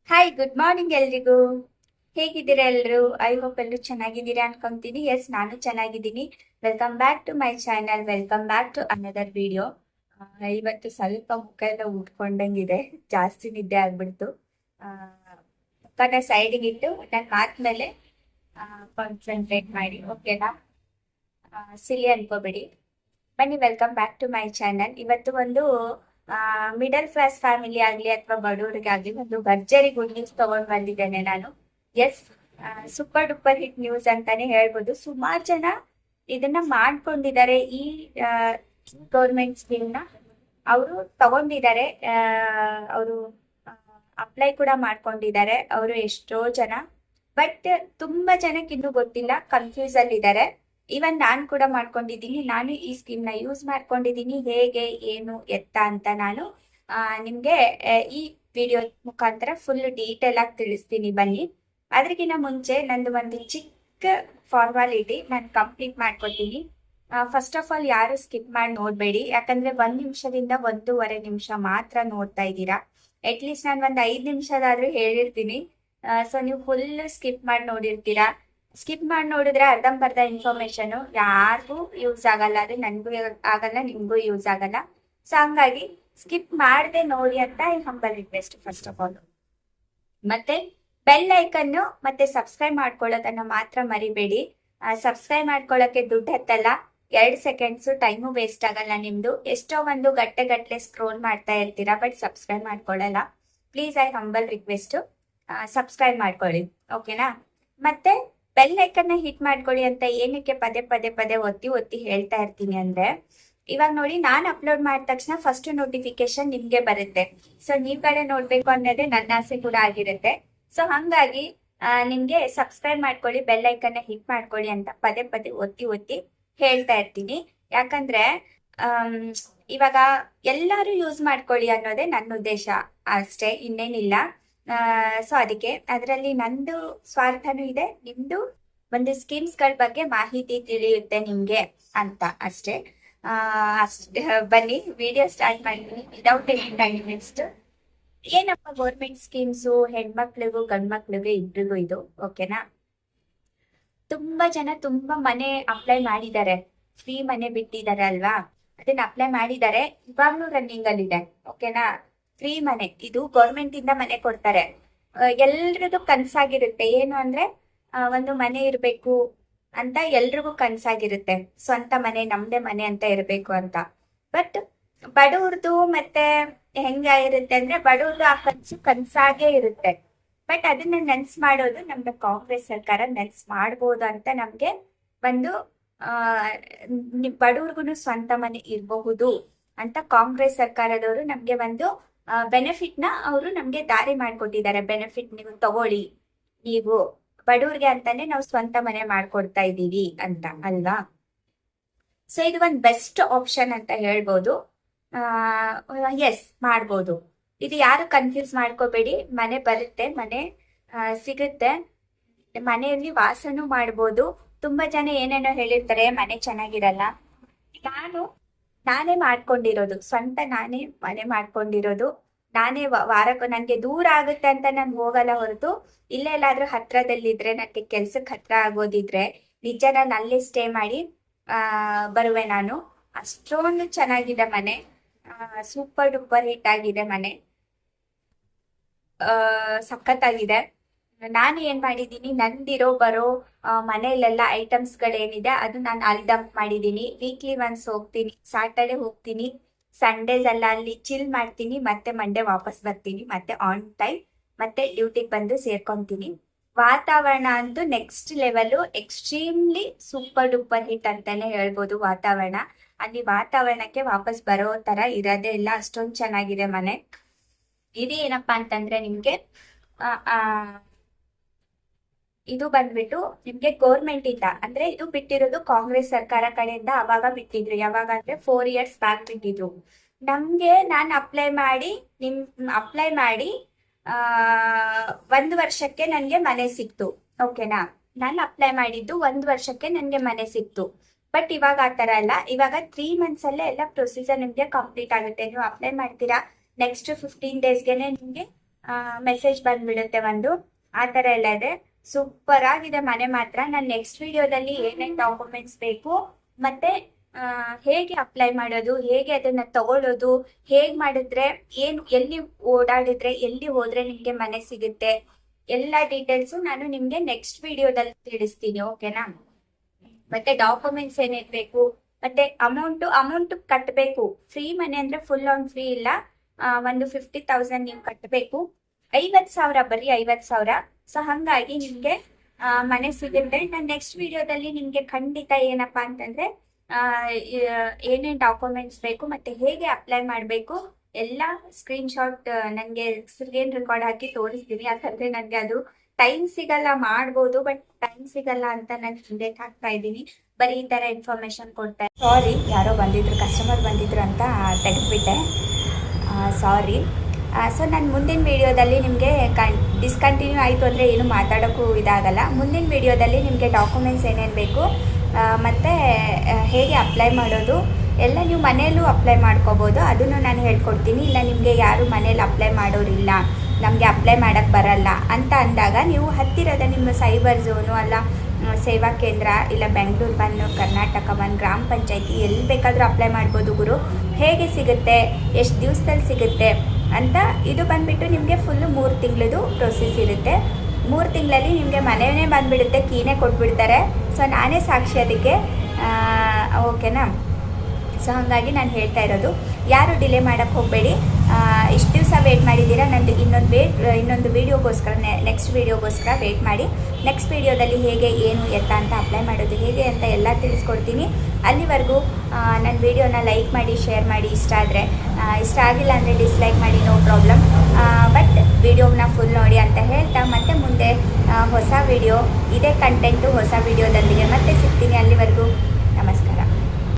Hi, good morning ಎಲ್ರಿಗೂ. ಹೇಗಿದ್ದೀರಾ ಎಲ್ರು? ಐ ಹೋಪ್ ಎಲ್ಲರೂ ಚೆನ್ನಾಗಿದ್ದೀರಾ ಅನ್ಕೊಂತೀನಿ. ಎಸ್, ನಾನು ಚೆನ್ನಾಗಿದ್ದೀನಿ. Welcome back to my channel. Welcome back to another video. ಇವತ್ತು ಸ್ವಲ್ಪ ಮುಖ ಎಲ್ಲ ಉಟ್ಕೊಂಡಂಗಿದೆ, ಜಾಸ್ತಿ ನಿದ್ದೆ ಆಗ್ಬಿಡ್ತು. ಆ, ಮುಖನ ಸೈಡಿಗೆ ಇಟ್ಟು ನನ್ನ ಮಾತ್ ಮೇಲೆ ಕಾನ್ಸಂಟ್ರೇಟ್ ಮಾಡಿ, ಓಕೆನಾ? ಸಿಲಿ ಅನ್ಕೋಬೇಡಿ. ಬನ್ನಿ, welcome back to my channel. ಇವತ್ತು ಒಂದು ಮಿಡಲ್ ಕ್ಲಾಸ್ ಫ್ಯಾಮಿಲಿ ಆಗಲಿ ಅಥವಾ ಬಡವರಿಗಾಗಲಿ ಒಂದು ಭರ್ಜರಿ ಗುಡ್ ನ್ಯೂಸ್ ತಗೊಂಡ್ ಬಂದಿದ್ದೇನೆ ನಾನು. Yes, super duper hit news ಅಂತಾನೆ ಹೇಳ್ಬೋದು. ಸುಮಾರು ಜನ ಇದನ್ನ ಮಾಡ್ಕೊಂಡಿದ್ದಾರೆ. ಈ ಗೌರ್ಮೆಂಟ್ ಸ್ಕೀಮ್ ನ ಅವರು ತಗೊಂಡಿದ್ದಾರೆ. ಅವರು ಅಪ್ಲೈ ಕೂಡ ಮಾಡ್ಕೊಂಡಿದ್ದಾರೆ ಅವರು ಎಷ್ಟೋ ಜನ. ಬಟ್ ತುಂಬಾ ಜನಕ್ಕೆ ಇನ್ನೂ ಗೊತ್ತಿಲ್ಲ, ಕನ್ಫ್ಯೂಸ್ ಅಲ್ಲಿ ಇದ್ದಾರೆ. ಇವನ್ ನಾನು ಕೂಡ ಮಾಡ್ಕೊಂಡಿದ್ದೀನಿ. ನಾನು ಈ ಸ್ಕೀಮ್ ನ ಯೂಸ್ ಮಾಡ್ಕೊಂಡಿದ್ದೀನಿ. ಹೇಗೆ, ಏನು, ಎತ್ತ ಅಂತ ನಾನು ನಿಮ್ಗೆ ಈ ವಿಡಿಯೋ ಮುಖಾಂತರ ಫುಲ್ ಡೀಟೇಲ್ ಆಗಿ ತಿಳಿಸ್ತೀನಿ. ಬನ್ನಿ. ಅದ್ರಗಿನ್ನ ಮುಂಚೆ ನಂದು ಒಂದು ಚಿಕ್ಕ ಫಾರ್ಮಾಲಿಟಿ ನಾನು ಕಂಪ್ಲೀಟ್ ಮಾಡ್ಕೊತೀನಿ. ಫಸ್ಟ್ ಆಫ್ ಆಲ್, ಯಾರು ಸ್ಕಿಪ್ ಮಾಡಿ ನೋಡ್ಬೇಡಿ. ಯಾಕಂದ್ರೆ 1 ನಿಮಿಷದಿಂದ 1.5 ನಿಮಿಷ ಮಾತ್ರ ನೋಡ್ತಾ ಇದ್ದೀರಾ. ಅಟ್ಲೀಸ್ಟ್ ನಾನು ಒಂದು 5 ನಿಮಿಷದಾದ್ರೂ ಹೇಳಿರ್ತೀನಿ. ಸೊ ನೀವು ಫುಲ್ ಸ್ಕಿಪ್ ಮಾಡಿ ನೋಡಿರ್ತೀರಾ. ಸ್ಕಿಪ್ ಮಾಡಿ ನೋಡಿದ್ರೆ ಅರ್ಧಂಬರ್ಧ ಇನ್ಫಾರ್ಮೇಶನ್ ಯಾರಿಗೂ ಯೂಸ್ ಆಗಲ್ಲ. ಅದು ನನಗೂ ಆಗಲ್ಲ, ನಿಮ್ಗೂ ಯೂಸ್ ಆಗಲ್ಲ. ಸೊ ಹಂಗಾಗಿ ಸ್ಕಿಪ್ ಮಾಡದೆ ನೋಡಿ ಅಂತ humble request first of all. ಮತ್ತೆ ಬೆಲ್ ಐಕನ್ ಮತ್ತೆ ಸಬ್ಸ್ಕ್ರೈಬ್ ಮಾಡ್ಕೊಳ್ಳೋದನ್ನ ಮಾತ್ರ ಮರಿಬೇಡಿ. ಸಬ್ಸ್ಕ್ರೈಬ್ ಮಾಡ್ಕೊಳ್ಳೋಕೆ ದುಡ್ಡು ಹತ್ತಲ್ಲ, 2 ಸೆಕೆಂಡ್ಸ್ ಟೈಮು ವೇಸ್ಟ್ ಆಗಲ್ಲ ನಿಮ್ದು. ಎಷ್ಟೋ ಒಂದು ಗಟ್ಟೆ ಸ್ಕ್ರೋಲ್ ಮಾಡ್ತಾ ಇರ್ತೀರಾ, ಬಟ್ ಸಬ್ಸ್ಕ್ರೈಬ್ ಮಾಡ್ಕೊಳ್ಳಲ್ಲ. Please, I humble request, subscribe ಮಾಡ್ಕೊಳ್ಳಿ, ಓಕೆನಾ? ಮತ್ತೆ ಬೆಲ್ ಐಕನ್ನ ಹಿಟ್ ಮಾಡ್ಕೊಳ್ಳಿ ಅಂತ ಏನಕ್ಕೆ ಪದೇ ಪದೇ ಪದೇ ಒತ್ತಿ ಒತ್ತಿ ಹೇಳ್ತಾ ಇರ್ತೀನಿ ಅಂದ್ರೆ, ಇವಾಗ ನೋಡಿ, ನಾನು ಅಪ್ಲೋಡ್ ಮಾಡಿದ ತಕ್ಷಣ ಫಸ್ಟ್ ನೋಟಿಫಿಕೇಶನ್ ನಿಮ್ಗೆ ಬರುತ್ತೆ. ಸೊ ನೀವ್ ಕಡೆ ನೋಡ್ಬೇಕು ಅನ್ನೋದೇ ನನ್ನ ಆಸೆ ಕೂಡ ಆಗಿರುತ್ತೆ. ಸೊ ಹಂಗಾಗಿ ನಿಮ್ಗೆ ಸಬ್ಸ್ಕ್ರೈಬ್ ಮಾಡ್ಕೊಳ್ಳಿ, ಬೆಲ್ ಐಕನ್ನ ಹಿಟ್ ಮಾಡ್ಕೊಳ್ಳಿ ಅಂತ ಪದೇ ಪದೇ ಒತ್ತಿ ಒತ್ತಿ ಹೇಳ್ತಾ ಇರ್ತೀನಿ. ಯಾಕಂದ್ರೆ ಇವಾಗ ಎಲ್ಲರೂ ಯೂಸ್ ಮಾಡ್ಕೊಳ್ಳಿ ಅನ್ನೋದೇ ನನ್ನ ಉದ್ದೇಶ ಅಷ್ಟೇ, ಇನ್ನೇನಿಲ್ಲ. ಸೊ ಅದಕ್ಕೆ ಅದರಲ್ಲಿ ನಂದು ಸ್ವಾರ್ಥನೂ ಇದೆ, ನಿಮ್ದು ಒಂದು ಸ್ಕೀಮ್ಸ್ ಗಳ ಬಗ್ಗೆ ಮಾಹಿತಿ ತಿಳಿಯುತ್ತೆ ನಿಮ್ಗೆ ಅಂತ ಅಷ್ಟೇ. ಅಷ್ಟೇ. ಬನ್ನಿ, ವಿಡಿಯೋ ಸ್ಟಾರ್ಟ್ ಮಾಡಿದ್ದೀನಿ ವಿದೌಟ್ ಎನಿ ಟೈಮ್ ವೇಸ್ಟ್. ಏನಪ್ಪ ಗೌರ್ಮೆಂಟ್ ಸ್ಕೀಮ್ಸು, ಹೆಣ್ಮಕ್ಳಿಗೂ ಗಂಡ್ಮಕ್ಳಿಗೂ ಇಬ್ರಿಗೂ ಇದು, ಓಕೆನಾ? ತುಂಬಾ ಜನ ತುಂಬಾ ಮನೆ ಅಪ್ಲೈ ಮಾಡಿದ್ದಾರೆ, ಫ್ರೀ ಮನೆ ಬಿಟ್ಟಿದ್ದಾರೆ ಅಲ್ವಾ, ಅದನ್ನ ಅಪ್ಲೈ ಮಾಡಿದ್ದಾರೆ. ಇವಾಗ್ಲೂ ರನ್ನಿಂಗ್ ಅಲ್ಲಿ ಇದೆ, ಓಕೆನಾ? ಫ್ರೀ ಮನೆ, ಇದು ಗೌರ್ಮೆಂಟ್ ಇಂದ ಮನೆ ಕೊಡ್ತಾರೆ. ಎಲ್ರಿಗೂ ಕನ್ಸಾಗಿರುತ್ತೆ ಏನು ಅಂದ್ರೆ, ಒಂದು ಮನೆ ಇರ್ಬೇಕು ಅಂತ ಎಲ್ರಿಗೂ ಕನ್ಸಾಗಿರುತ್ತೆ. ಸ್ವಂತ ಮನೆ, ನಮ್ದೇ ಮನೆ ಅಂತ ಇರ್ಬೇಕು ಅಂತ. ಬಟ್ ಬಡವ್ರದು ಮತ್ತೆ ಹೆಂಗಾಗಿರುತ್ತೆ ಅಂದ್ರೆ, ಬಡವ್ರದು ಆ ಕನ್ಸಾಗೇ ಇರುತ್ತೆ. ಬಟ್ ಅದನ್ನ ನೆನ್ಸ್ ಮಾಡೋದು ನಮ್ದು ಕಾಂಗ್ರೆಸ್ ಸರ್ಕಾರ ನೆನ್ಸ್ ಮಾಡ್ಬೋದು ಅಂತ ನಮ್ಗೆ ಒಂದು ಬಡವ್ರಿಗೂ ಸ್ವಂತ ಮನೆ ಇರಬಹುದು ಅಂತ ಕಾಂಗ್ರೆಸ್ ಸರ್ಕಾರದವರು ನಮ್ಗೆ ಒಂದು ಬೆನಿಫಿಟ್ ನ ಅವರು ನಮ್ಗೆ ದಾರಿ ಮಾಡ್ಕೊಟ್ಟಿದ್ದಾರೆ. ಬೆನಿಫಿಟ್ ನೀವು ತಗೊಳ್ಳಿ, ನೀವು ಬಡವ್ರಿಗೆ ಅಂತಾನೆ ನಾವು ಸ್ವಂತ ಮನೆ ಮಾಡ್ಕೊಡ್ತಾ ಇದ್ದೀವಿ ಅಂತ ಅಲ್ವಾ? ಸೊ ಇದು ಒಂದು ಬೆಸ್ಟ್ ಆಪ್ಷನ್ ಅಂತ ಹೇಳ್ಬೋದು. ಎಸ್, ಮಾಡ್ಬೋದು. ಇದು ಯಾರು ಕನ್ಫ್ಯೂಸ್ ಮಾಡ್ಕೋಬೇಡಿ. ಮನೆ ಬರುತ್ತೆ, ಮನೆ ಸಿಗುತ್ತೆ, ಮನೆಯಲ್ಲಿ ವಾಸನೂ ಮಾಡ್ಬೋದು. ತುಂಬಾ ಜನ ಏನೇನೋ ಹೇಳಿರ್ತಾರೆ, ಮನೆ ಚೆನ್ನಾಗಿರಲ್ಲ. ನಾನೇ ಮಾಡ್ಕೊಂಡಿರೋದು, ಸ್ವಂತ ನಾನೇ ಮನೆ ಮಾಡ್ಕೊಂಡಿರೋದು. ನಾನೇ ವಾರಕ್ಕೂ ನನ್ಗೆ ದೂರ ಆಗುತ್ತೆ ಅಂತ ನಾನು ಹೋಗಲ್ಲ ಹೊರತು, ಇಲ್ಲೇ ಎಲ್ಲಾದ್ರೂ ಹತ್ರದಲ್ಲಿದ್ರೆ, ನನಗೆ ಕೆಲ್ಸಕ್ಕೆ ಹತ್ರ ಆಗೋದಿದ್ರೆ ನಿಜ ನಾನು ಅಲ್ಲೇ ಸ್ಟೇ ಮಾಡಿ ಬರುವೆ ನಾನು. ಅಷ್ಟೊಂದು ಚೆನ್ನಾಗಿದೆ ಮನೆ, ಸೂಪರ್ ಡೂಪರ್ ಹಿಟ್ ಆಗಿದೆ ಮನೆ, ಸಖತ್ತಾಗಿದೆ. ನಾನು ಏನ್ ಮಾಡಿದ್ದೀನಿ, ನಂದಿರೋ ಬರೋ ಮನೆಯಲ್ಲೆಲ್ಲ ಐಟಮ್ಸ್ ಗಳೇನಿದೆ ಅದು ನಾನು ಅಲ್ಲಿ ಡಂಪ್ ಮಾಡಿದ್ದೀನಿ. ವೀಕ್ಲಿ ಒನ್ಸ್ ಹೋಗ್ತೀನಿ, ಸ್ಯಾಟರ್ಡೆ ಹೋಗ್ತೀನಿ, ಸಂಡೇಸ್ ಎಲ್ಲ ಅಲ್ಲಿ ಚಿಲ್ ಮಾಡ್ತೀನಿ, ಮತ್ತೆ ಮಂಡೇ ವಾಪಸ್ ಬರ್ತೀನಿ, ಮತ್ತೆ ಆನ್ ಟೈಮ್ ಮತ್ತೆ ಡ್ಯೂಟಿಗೆ ಬಂದು ಸೇರ್ಕೊಂತೀನಿ. ವಾತಾವರಣ ಅಂತೂ next level, extremely super duper hit ಅಂತಾನೆ ಹೇಳ್ಬೋದು ವಾತಾವರಣ. ಅಲ್ಲಿ ವಾತಾವರಣಕ್ಕೆ ವಾಪಸ್ ಬರೋ ತರ ಇರೋದೇ ಇಲ್ಲ, ಅಷ್ಟೊಂದು ಚೆನ್ನಾಗಿದೆ ಮನೆ. ಇದು ಏನಪ್ಪಾ ಅಂತಂದ್ರೆ ನಿಮ್ಗೆ ಇದು ಬಂದ್ಬಿಟ್ಟು ನಿಮ್ಗೆ ಗೌರ್ಮೆಂಟ್ ಇಂದ, ಅಂದ್ರೆ ಇದು ಬಿಟ್ಟಿರೋದು ಕಾಂಗ್ರೆಸ್ ಸರ್ಕಾರ ಕಡೆಯಿಂದ. ಅವಾಗ ಬಿಟ್ಟಿದ್ರು, ಯಾವಾಗ ಅಂದ್ರೆ 4 years ಬ್ಯಾಕ್ ಬಿಟ್ಟಿದ್ರು ನಮ್ಗೆ. ನಾನು ಅಪ್ಲೈ ಮಾಡಿ ಅಪ್ಲೈ ಮಾಡಿ 1 ವರ್ಷಕ್ಕೆ ನನ್ಗೆ ಮನೆ ಸಿಕ್ತು, ಓಕೆನಾ? ನಾನು ಅಪ್ಲೈ ಮಾಡಿದ್ದು 1 ವರ್ಷಕ್ಕೆ ನನ್ಗೆ ಮನೆ ಸಿಕ್ತು. ಬಟ್ ಇವಾಗ ಆ ತರ ಅಲ್ಲ. ಇವಾಗ 3 months ಅಲ್ಲೇ ಎಲ್ಲ ಪ್ರೊಸೀಜರ್ ನಿಮ್ಗೆ ಕಂಪ್ಲೀಟ್ ಆಗುತ್ತೆ. ನೀವು ಅಪ್ಲೈ ಮಾಡ್ತೀರಾ, ನೆಕ್ಸ್ಟ್ 15 daysಗೆನೆ ನಿಮ್ಗೆ ಮೆಸೇಜ್ ಬಂದ್ಬಿಡುತ್ತೆ ಒಂದು. ಆ ಥರ ಎಲ್ಲ ಇದೆ. ಸೂಪರ್ ಆಗಿದೆ ಮನೆ ಮಾತ್ರ. ನಾನು ನೆಕ್ಸ್ಟ್ ವಿಡಿಯೋದಲ್ಲಿ ಏನೇನು ಡಾಕ್ಯುಮೆಂಟ್ಸ್ ಬೇಕು ಮತ್ತೆ ಹೇಗೆ ಅಪ್ಲೈ ಮಾಡೋದು, ಹೇಗೆ ಅದನ್ನ ತಗೊಳ್ಳೋದು, ಹೇಗೆ ಮಾಡಿದ್ರೆ ಏನು, ಎಲ್ಲಿ ಓಡಾಡಿದ್ರೆ, ಎಲ್ಲಿ ಹೋದ್ರೆ ನಿಮ್ಗೆ ಮನೆ ಸಿಗುತ್ತೆ, ಎಲ್ಲ ಡೀಟೇಲ್ಸು ನಾನು ನಿಮ್ಗೆ ನೆಕ್ಸ್ಟ್ ವಿಡಿಯೋದಲ್ಲಿ ತಿಳಿಸ್ತೀನಿ. ಓಕೆನಾ? ಮತ್ತೆ ಡಾಕ್ಯುಮೆಂಟ್ಸ್ ಏನೇನ್ ಬೇಕು, ಮತ್ತೆ ಅಮೌಂಟ್ ಕಟ್ಟಬೇಕು. ಫ್ರೀ ಮನೆ ಅಂದ್ರೆ ಫುಲ್ ಆನ್ ಫ್ರೀ ಇಲ್ಲ. ಒಂದು 50,000 ನೀವು ಕಟ್ಟಬೇಕು. 50,000, ಬರೀ 50,000. ಸೊ ಹಂಗಾಗಿ ನಿಮ್ಗೆ ಮನೆ ಸಿಗುತ್ತೆ. ನಾನು ನೆಕ್ಸ್ಟ್ ವಿಡಿಯೋದಲ್ಲಿ ನಿಮ್ಗೆ ಖಂಡಿತ ಏನಪ್ಪಾ ಅಂತಂದ್ರೆ ಏನೇನ್ ಡಾಕ್ಯುಮೆಂಟ್ಸ್ ಬೇಕು ಮತ್ತೆ ಹೇಗೆ ಅಪ್ಲೈ ಮಾಡಬೇಕು ಎಲ್ಲ ಸ್ಕ್ರೀನ್ ಶಾಟ್ ನನಗೆ ಸ್ಕ್ರೀನ್ ರೆಕಾರ್ಡ್ ಹಾಕಿ ತೋರಿಸ್ತೀನಿ. ಯಾಕಂದ್ರೆ ನನಗೆ ಅದು ಟೈಮ್ ಸಿಗಲ್ಲ, ಮಾಡ್ಬೋದು ಬಟ್ ಟೈಮ್ ಸಿಗಲ್ಲ ಅಂತ ನಾನು ಹಿಂದೇಟ್ ಹಾಕ್ತಾ ಇದ್ದೀನಿ. ಬರೀ ಈ ತರ ಇನ್ಫಾರ್ಮೇಶನ್ ಕೊಡ್ತಾ. ಸಾರಿ, ಯಾರೋ ಬಂದಿದ್ರು, ಕಸ್ಟಮರ್ ಬಂದಿದ್ರು ಅಂತ ತೆಗೆದ್ಬಿಟ್ಟೆ. ಸಾರಿ. ಸೊ ನಾನು ಮುಂದಿನ ವಿಡಿಯೋದಲ್ಲಿ ನಿಮಗೆ ಡಿಸ್ಕಂಟಿನ್ಯೂ ಆಯಿತು ಅಂದರೆ ಏನು ಮಾತಾಡೋಕ್ಕೂ ಇದಾಗಲ್ಲ. ಮುಂದಿನ ವಿಡಿಯೋದಲ್ಲಿ ನಿಮಗೆ ಡಾಕ್ಯುಮೆಂಟ್ಸ್ ಏನೇನು ಬೇಕು ಮತ್ತು ಹೇಗೆ ಅಪ್ಲೈ ಮಾಡೋದು ಎಲ್ಲ ನೀವು ಮನೆಯಲ್ಲೂ ಅಪ್ಲೈ ಮಾಡ್ಕೋಬೋದು, ಅದನ್ನು ನಾನು ಹೇಳ್ಕೊಡ್ತೀನಿ. ಇಲ್ಲ ನಿಮಗೆ ಯಾರು ಮನೇಲಿ ಅಪ್ಲೈ ಮಾಡೋರಿಲ್ಲ, ನಮಗೆ ಅಪ್ಲೈ ಮಾಡೋಕ್ಕೆ ಬರಲ್ಲ ಅಂತ ಅಂದಾಗ ನೀವು ಹತ್ತಿರದ ನಿಮ್ಮ ಸೈಬರ್ ಝೋನು ಅಲ್ಲ ಸೇವಾ ಕೇಂದ್ರ, ಇಲ್ಲ ಬೆಂಗಳೂರು ಬನ್ನು, ಕರ್ನಾಟಕ ಬನ್, ಗ್ರಾಮ ಪಂಚಾಯತಿ, ಎಲ್ಲಿ ಬೇಕಾದರೂ ಅಪ್ಲೈ ಮಾಡ್ಬೋದು ಗುರು. ಹೇಗೆ ಸಿಗುತ್ತೆ, ಎಷ್ಟು ದಿವಸದಲ್ಲಿ ಸಿಗುತ್ತೆ ಅಂತ ಇದು ಬಂದುಬಿಟ್ಟು ನಿಮಗೆ ಫುಲ್ಲು 3 ತಿಂಗಳದು ಪ್ರೊಸೆಸ್ ಇರುತ್ತೆ. 3 ತಿಂಗಳಲ್ಲಿ ನಿಮಗೆ ಮನೆಯೇ ಬಂದುಬಿಡುತ್ತೆ, ಕೀನೇ ಕೊಟ್ಬಿಡ್ತಾರೆ. ಸೊ ನಾನೇ ಸಾಕ್ಷಿ ಅದಕ್ಕೆ. ಓಕೆನಾ? ಸೊ ಹಾಗಾಗಿ ನಾನು ಹೇಳ್ತಾ ಇರೋದು, ಯಾರು ಡಿಲೇ ಮಾಡೋಕ್ಕೆ ಹೋಗಬೇಡಿ. ಇಷ್ಟು ದಿವಸ ವೇಟ್ ಮಾಡಿದ್ದೀರಾ, ನಂದು ಇನ್ನೊಂದು ವೀಡಿಯೋಗೋಸ್ಕರ, ನೆಕ್ಸ್ಟ್ ವೀಡಿಯೋಗೋಸ್ಕರ ವೇಟ್ ಮಾಡಿ. ನೆಕ್ಸ್ಟ್ ವೀಡಿಯೋದಲ್ಲಿ ಹೇಗೆ ಏನು ಎತ್ತ ಅಂತ ಅಪ್ಲೈ ಮಾಡೋದು ಹೇಗೆ ಅಂತ ಎಲ್ಲ ತಿಳಿಸ್ಕೊಡ್ತೀನಿ. ಅಲ್ಲಿವರೆಗೂ ನನ್ನ ವೀಡಿಯೋನ ಲೈಕ್ ಮಾಡಿ, ಶೇರ್ ಮಾಡಿ. ಇಷ್ಟ ಆದರೆ, ಇಷ್ಟ ಆಗಿಲ್ಲ ಅಂದರೆ ಡಿಸ್ಲೈಕ್ ಮಾಡಿ, ನೋ ಪ್ರಾಬ್ಲಮ್. ಬಟ್ ವೀಡಿಯೋನ ಫುಲ್ ನೋಡಿ ಅಂತ ಹೇಳ್ತಾ ಮತ್ತೆ ಮುಂದೆ ಹೊಸ ವೀಡಿಯೋ, ಇದೇ ಕಂಟೆಂಟು ಹೊಸ ವೀಡಿಯೋದೊಂದಿಗೆ ಮತ್ತೆ ಸಿಗ್ತೀನಿ.